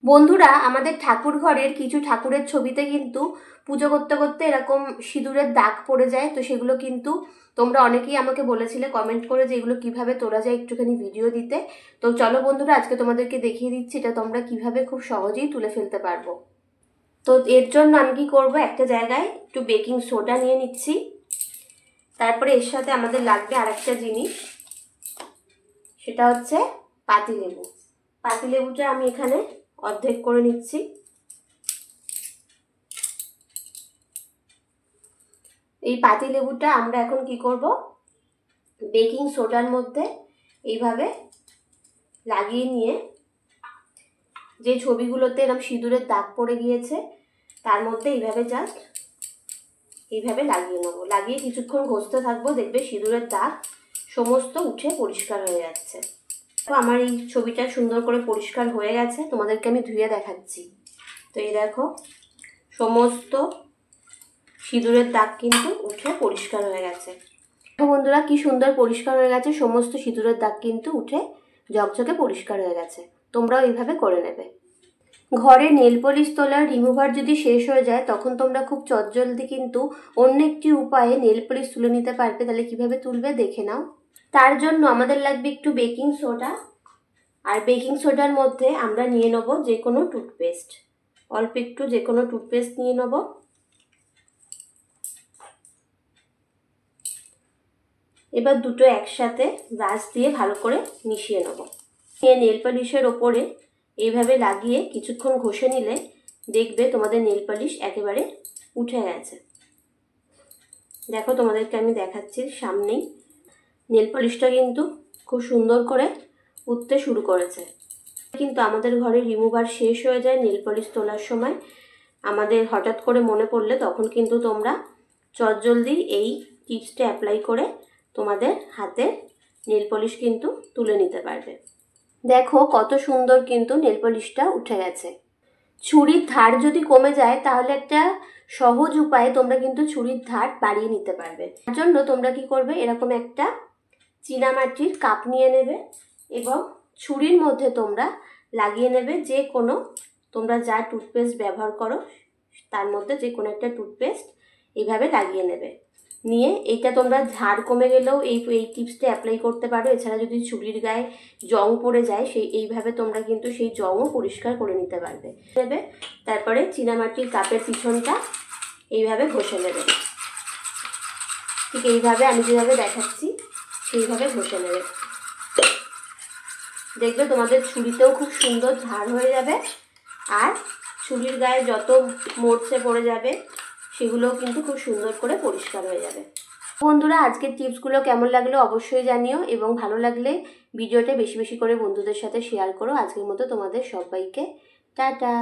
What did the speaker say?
বন্ধুরা, আমাদের ঠাকুর ঘরের কিছু ঠাকুরের ছবিতে কিন্তু পুজো করতে করতে এরকম সিঁদুরের দাগ পড়ে যায়। তো সেগুলো কিন্তু তোমরা অনেকেই আমাকে বলেছিলে কমেন্ট করে যে এগুলো কিভাবে তোলা যায় একটুখানি ভিডিও দিতে। তো চলো বন্ধুরা, আজকে তোমাদেরকে দেখিয়ে দিচ্ছি এটা তোমরা কিভাবে খুব সহজেই তুলে ফেলতে পারবো। তো এর জন্য আমি কি করব, একটা জায়গায় একটু বেকিং সোডা নিয়ে নিচ্ছি। তারপরে এর সাথে আমাদের লাগবে আরেকটা জিনিস, সেটা হচ্ছে পাতিলেবু। পাতিলেবুটা আমি এখানে অর্ধেক করে নিচ্ছি। এই পাতিলেবুটা আমরা এখন কি করব, বেকিং সোডার মধ্যে এইভাবে লাগিয়ে নিয়ে যে ছবিগুলোতে এরকম সিঁদুরের দাগ পড়ে গিয়েছে তার মধ্যে এইভাবে জাস্ট এইভাবে লাগিয়ে নেবো। লাগিয়ে কিছুক্ষণ ঘষতে থাকবো, দেখবে সিঁদুরের দাগ সমস্ত উঠে পরিষ্কার হয়ে যাচ্ছে। তো আমার এই ছবিটা সুন্দর করে পরিষ্কার হয়ে গেছে, তোমাদেরকে আমি ধুয়ে দেখাচ্ছি। তো এই দেখো, সমস্ত সিঁদুরের দাগ কিন্তু উঠে পরিষ্কার হয়ে গেছে। বন্ধুরা, কি সুন্দর পরিষ্কার হয়ে গেছে, সমস্ত সিঁদুরের দাগ কিন্তু উঠে ঝকঝকে পরিষ্কার হয়ে গেছে। তোমরাও এইভাবে করে নেবে। ঘরে নেল পলিশ তোলার রিমুভার যদি শেষ হয়ে যায় তখন তোমরা খুব চটজলদি কিন্তু অন্য একটি উপায়ে নেল পলিশ তুলে নিতে পারবে। তাহলে কিভাবে তুলবে দেখে নাও। তার জন্য আমাদের লাগবে একটু বেকিং সোডা, আর বেকিং সোডার মধ্যে আমরা নিয়ে নেবো যে কোনো টুথপেস্ট। অল্প একটু যে কোনো টুথপেস্ট নিয়ে নেবো। এবার দুটো একসাথে ব্রাশ দিয়ে ভালো করে মিশিয়ে নেব। নেল পলিশের ওপরে এইভাবে লাগিয়ে কিছুক্ষণ ঘষে নিলে দেখবে তোমাদের নেল পলিশ একেবারে উঠে গেছে। দেখো, তোমাদেরকে আমি দেখাচ্ছি সামনেই, নেল পলিশটা কিন্তু খুব সুন্দর করে উঠতে শুরু করেছে। কিন্তু আমাদের ঘরে রিমুভার শেষ হয়ে যায় নেল পলিশ তোলার সময়, আমাদের হঠাৎ করে মনে পড়লে তখন কিন্তু তোমরা চটজলদি এই টিপসটা অ্যাপ্লাই করে তোমাদের হাতে নেল পলিশ কিন্তু তুলে নিতে পারবে। দেখো কত সুন্দর কিন্তু নেল পলিশটা উঠে গেছে। ছুরির ধার যদি কমে যায় তাহলে একটা সহজ উপায়ে তোমরা কিন্তু ছুরির ধার বাড়িয়ে নিতে পারবে। তার জন্য তোমরা কি করবে, এরকম একটা চীনামাটির কাপ নিয়ে নেবে এবং ছুরির মধ্যে তোমরা লাগিয়ে নেবে যে কোনো, তোমরা যা টুথপেস্ট ব্যবহার করো তার মধ্যে যে কোনো একটা টুথপেস্ট এইভাবে লাগিয়ে নেবে। নিয়ে এইটা তোমরা ঝাড় কমে গেলেও এই টিপসটা অ্যাপ্লাই করতে পারো। এছাড়া যদি চুলের গায়ে জং পড়ে যায় এইভাবে তোমরা কিন্তু সেই জংও পরিষ্কার করে নিতে পারবে। তারপরে চীনামাটির কাপের পিছনটা এইভাবে ঘষে নেবে। ঠিক এইভাবে আমি যেভাবে দেখাচ্ছি সেইভাবে ঘষে নেবে। দেখবে তোমাদের ছুরিতেও খুব সুন্দর ধার হয়ে যাবে, আর ছুরির গায়ে যত মরচে পড়ে যাবে সেগুলোও কিন্তু খুব সুন্দর করে পরিষ্কার হয়ে যাবে। বন্ধুরা, আজকের টিপসগুলো কেমন লাগলো অবশ্যই জানিও, এবং ভালো লাগলে ভিডিওটা বেশি বেশি করে বন্ধুদের সাথে শেয়ার করো। আজকের মতো তোমাদের সবাইকে টাটা।